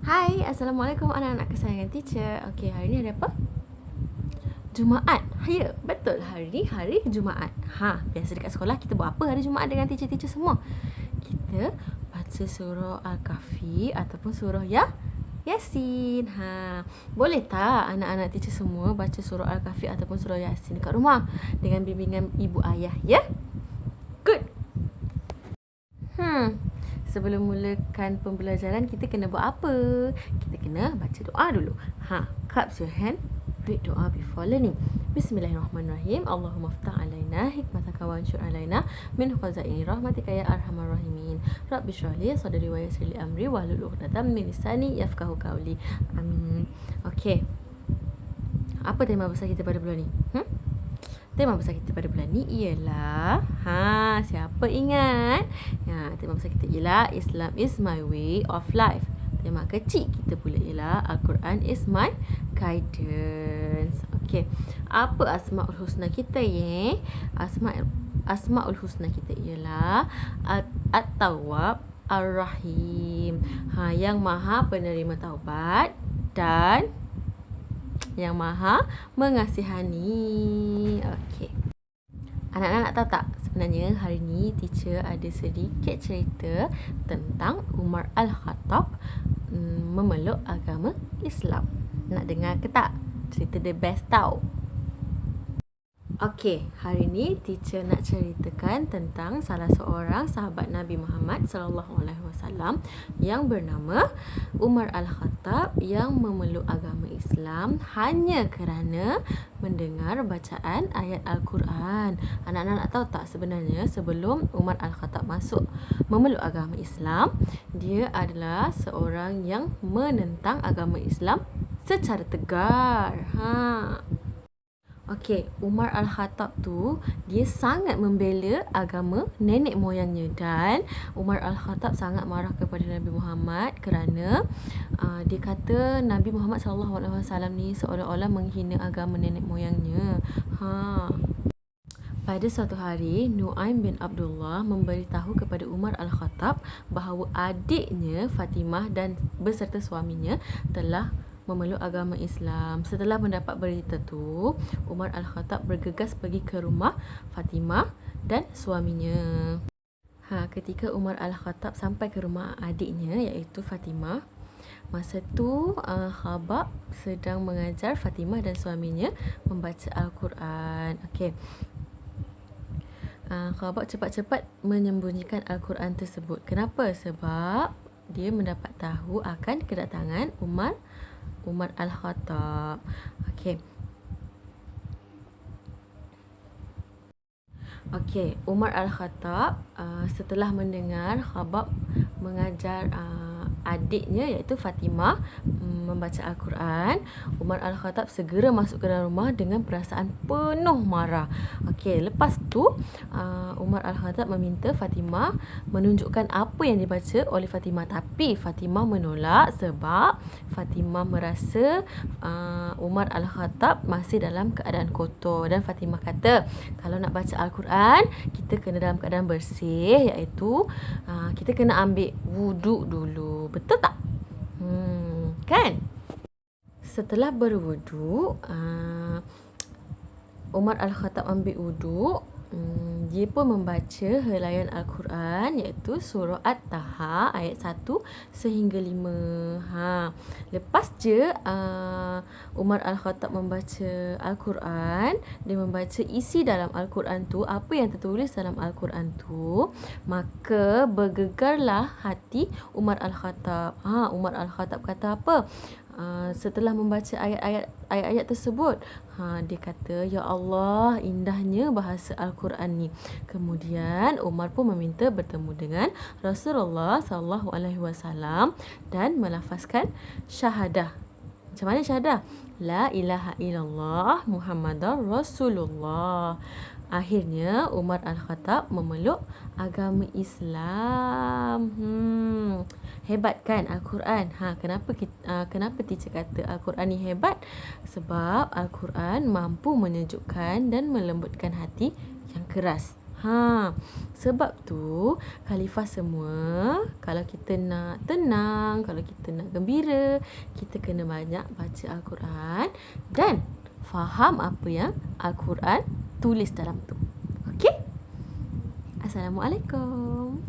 Hai, Assalamualaikum anak-anak kesayangan teacher. Okey, hari ni hari apa? Jumaat. Ya, betul. Hari ni hari Jumaat. Biasa dekat sekolah kita buat apa hari Jumaat dengan teacher-teacher semua? Kita baca surah Al-Kahfi ataupun surah Yasin. Boleh tak anak-anak teacher semua baca surah Al-Kahfi ataupun surah Yasin dekat rumah dengan bimbingan ibu ayah, ya? Good. Sebelum mulakan pembelajaran, kita kena buat apa? Kita kena baca doa dulu. Clap your hand. Read doa before learning. Bismillahirrahmanirrahim. Allahumma ftah alaina hikmataka wa anshur alaina min khazaini rahmatika ya arhamar rahimin. Rabbi shrah li sadri wa yassir li amri wahlul 'uqdatam min lisani yafqahu qawli. Amin. Okey. Apa tema besar kita pada bulan ni? Tema besar kita pada bulan ni ialah siapa ingat? Tema besar kita ialah Islam is my way of life. Tema kecil kita pula ialah Al-Quran is my guidance. Okey. Apa Asmaul Husna kita ya? Asmaul Husna kita ialah At-Tawwab Ar-Rahim. Yang Maha penerima taubat dan yang Maha mengasihani. Okey. Anak-anak nak tahu tak? Sebenarnya hari ni teacher ada sedikit cerita tentang Umar Al-Khattab memeluk agama Islam. Nak dengar ke tak? Cerita the best tau. Okey, hari ni teacher nak ceritakan tentang salah seorang sahabat Nabi Muhammad SAW yang bernama Umar Al-Khattab yang memeluk agama Islam hanya kerana mendengar bacaan ayat Al-Quran. Anak-anak nak tahu tak sebenarnya sebelum Umar Al-Khattab masuk memeluk agama Islam, dia adalah seorang yang menentang agama Islam secara tegar. Okey, Umar Al-Khattab tu dia sangat membela agama nenek moyangnya dan Umar Al-Khattab sangat marah kepada Nabi Muhammad kerana dia kata Nabi Muhammad SAW ni seolah-olah menghina agama nenek moyangnya. Pada suatu hari, Nu'aim bin Abdullah memberitahu kepada Umar Al-Khattab bahawa adiknya Fatimah dan beserta suaminya telah memeluk agama Islam. Setelah mendapat berita tu, Umar Al-Khattab bergegas pergi ke rumah Fatimah dan suaminya. Ketika Umar Al-Khattab sampai ke rumah adiknya iaitu Fatimah, masa tu Khabab sedang mengajar Fatimah dan suaminya membaca Al-Quran. Okey. Khabab cepat-cepat menyembunyikan Al-Quran tersebut. Kenapa? Sebab dia mendapat tahu akan kedatangan Umar Al-Khattab. Okey, Umar Al-Khattab setelah mendengar Khabab mengajar adiknya iaitu Fatimah membaca Al-Quran, Umar Al-Khattab segera masuk ke dalam rumah dengan perasaan penuh marah. Okey, lepas tu Umar Al-Khattab meminta Fatimah menunjukkan apa yang dibaca oleh Fatimah, tapi Fatimah menolak sebab Fatimah merasa Umar Al-Khattab masih dalam keadaan kotor dan Fatimah kata kalau nak baca Al-Quran kita kena dalam keadaan bersih, iaitu kita kena ambil wuduk dulu. Betul tak? Kan? Setelah berwuduk, Umar Al-Khattab ambil wuduk. Dia pun membaca helaian Al-Quran iaitu surah At-Taha ayat 1 sehingga 5. Lepas je Umar Al-Khattab membaca Al-Quran, dia membaca isi dalam Al-Quran tu, apa yang tertulis dalam Al-Quran tu, maka bergegarlah hati Umar Al-Khattab. Umar Al-Khattab kata apa? Setelah membaca ayat-ayat tersebut, dia kata, ya Allah, indahnya bahasa Al-Quran ni. Kemudian Umar pun meminta bertemu dengan Rasulullah SAW dan melafazkan syahadah. Macam mana syahadah? La ilaha illallah Muhammadar Rasulullah. Akhirnya Umar Al-Khattab memeluk agama Islam. Hebat kan Al-Quran? Kenapa teacher kata Al-Quran ni hebat? Sebab Al-Quran mampu menyejukkan dan melembutkan hati yang keras. Sebab tu Khalifah semua, kalau kita nak tenang, kalau kita nak gembira, kita kena banyak baca Al-Quran dan faham apa yang Al-Quran tulis dalam tu. Okey? Assalamualaikum.